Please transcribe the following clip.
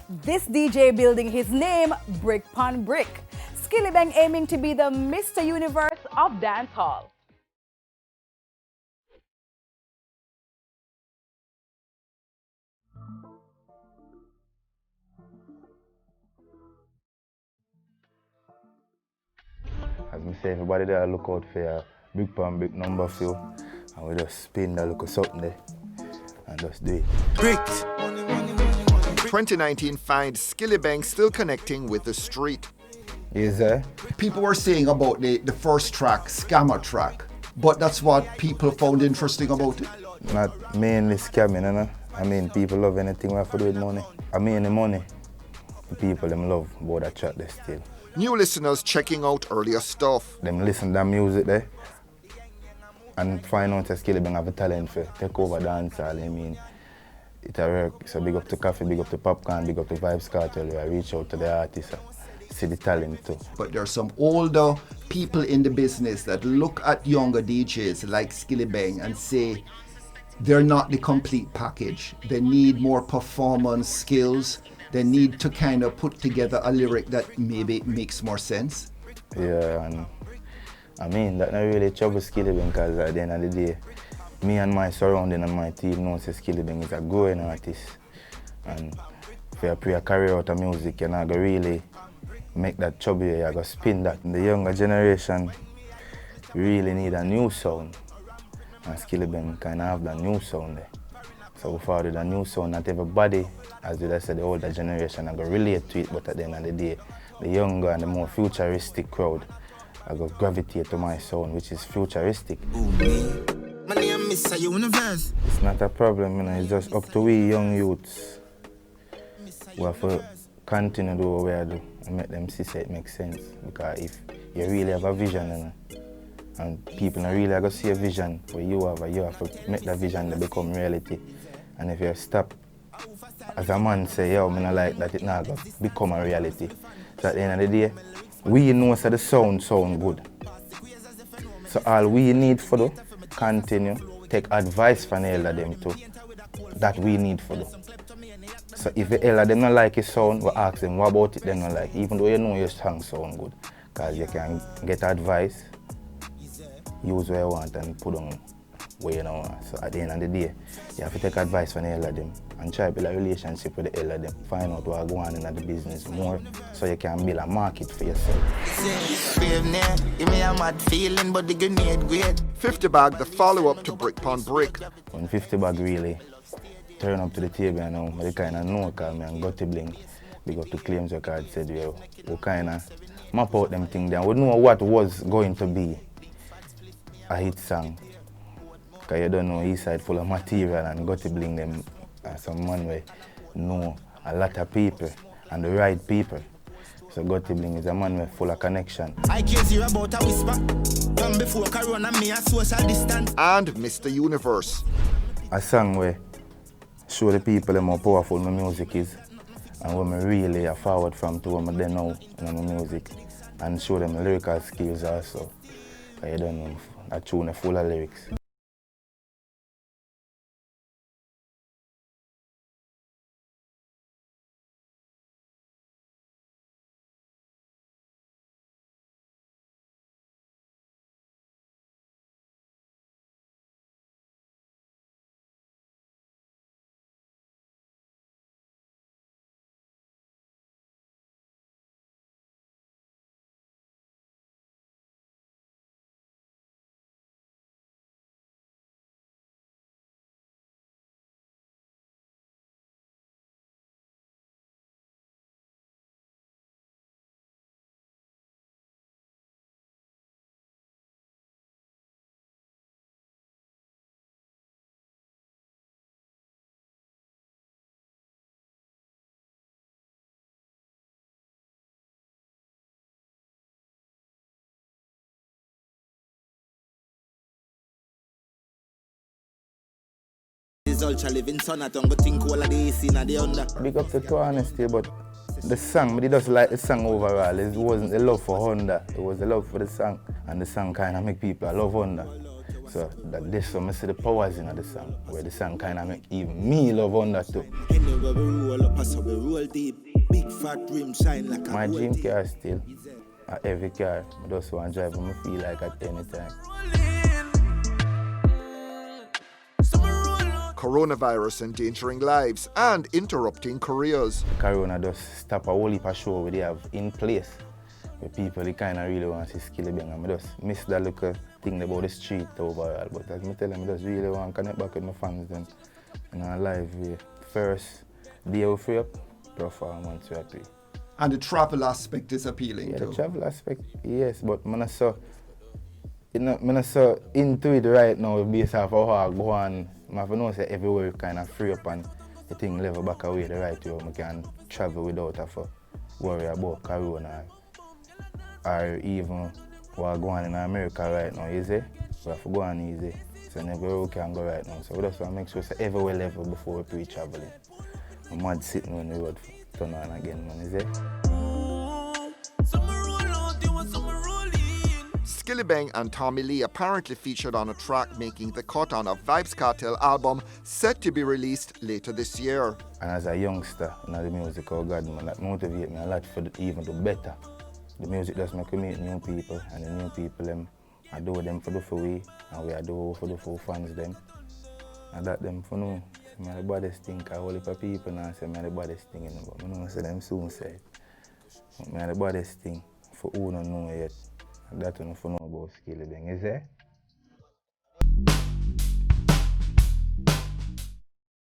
This DJ building his name brick pon brick. Skillibeng aiming to be the Mr. Universe of dancehall. As I say, everybody there look out for a big pan, big number few, and we just spin that look something there and just do it. Bricks. 2019 finds Skillibeng still connecting with the street. Is there? People were saying about the first track, Scammer track, but that's what people found interesting about it. Not mainly scamming, you know? I mean, people love anything we have to do with money. I mean, the money, the people them love about that track they still. New listeners checking out earlier stuff. Them listen to that music there and find out that Skillibeng have a talent for take over dancehall. I mean, it a work. So big up to Coffee, big up to Popcorn, big up to Vibes Cartel. I reach out to the artists, see the talent too. But there are some older people in the business that look at younger DJs like Skillibeng and say they're not the complete package. They need more performance skills. They need to kind of put together a lyric that maybe makes more sense. Yeah, and I mean, that not really trouble Skillibeng because at the end of the day, me and my surrounding and my team know that Skillibeng is a growing artist. And if you play a career out of music, you're not going to really make that trouble, you're going to spin that. The younger generation really need a new sound. And Skillibeng kind of have that new sound there. So we forward a new sound, not everybody, as I said, the older generation, are going to relate to it, but at the end of the day, the younger and the more futuristic crowd are going to gravitate to my sound, which is futuristic. My name is Mr. Universe. It's not a problem, you know, it's just up to we young youths. We have to continue to do what we do and make them see so it makes sense. Because if you really have a vision, you know, and people are really going to see a vision for you have to make that vision to become reality. And if you stop, as a man say, yo, I don't like that, it not going to become a reality. So at the end of the day, we know that the sound good. So all we need for do, continue, take advice from the elder them too, that we need for do. So if the elder them not like his sound, we ask them what about it they not like, even though you know your song sound good. Because you can get advice, use what you want and put on where you know. So at the end of the day, you have to take advice from the elder them and try to build a relationship with the elder them. Find out what's going on in the business more so you can build a market for yourself. 50 Bag, the follow-up to Brick Pon Brick. When 50 Bag really turn up to the table, you know, I kind of know call me and Skillibeng, big up to Claims Record said we kind of map out them things there. We know what was going to be a hit song. Because you don't know, East Side full of material and Skillibeng them some man where know a lot of people and the right people. So Skillibeng is a man with full of connection. I care you about a whisper. From before Corona, me a social distance. And Mr. Universe. A song where show the people how powerful my music is and when I really are forward from to what I do now in my music and show them the lyrical skills also. I don't know, a tune full of lyrics. Ultra living son, I don't think all of this in the under. Big up to TWani still, but the song, but he just like the song overall. It wasn't the love for Honda, it was the love for the song. And the song kind of make people love Honda. So that this so I see the powers in the song, where the song kind of make even me love on that too. Anywhere we roll up, so we roll deep. Big fat rim shine like a My gold dream tip. car still, every car, I just want to drive when I feel like at any time. Coronavirus endangering lives and interrupting careers. Corona just stop a whole heap of show we they have in place. Where people they kind of really want to see Skillibeng, and I just miss that little thing about the street overall. But as I tell them, I just really want to connect back with my fans then in a live way. First day we free up, performance we happy. And the travel aspect is appealing Yeah, too. the travel aspect, yes, but I'm not so into it right now based off how I go on. I have to know that everywhere kind of free up and the thing level back away the right way. I can travel without have to worry about corona or even what going on in America right now, you see? We have to go on easy. So everywhere we can go right now. So we just want to make sure that everywhere level before we pre-traveling. I'm mad sitting on the road for turn on again, man, you see? Skillibeng and Tommy Lee apparently featured on a track making the cut on a Vibes Cartel album set to be released later this year. And as a youngster in the music, oh God, man, that motivate me a lot for even do better. The music does make me meet new people, and the new people, I do them for the for we, and we I do for the for fans them. And that them for no. So the baddest thing, I whole heap of people now say me the baddest thing, but I know say them soon say it. But me the baddest thing for who don't know yet. And that one for know about Skillibeng, is there?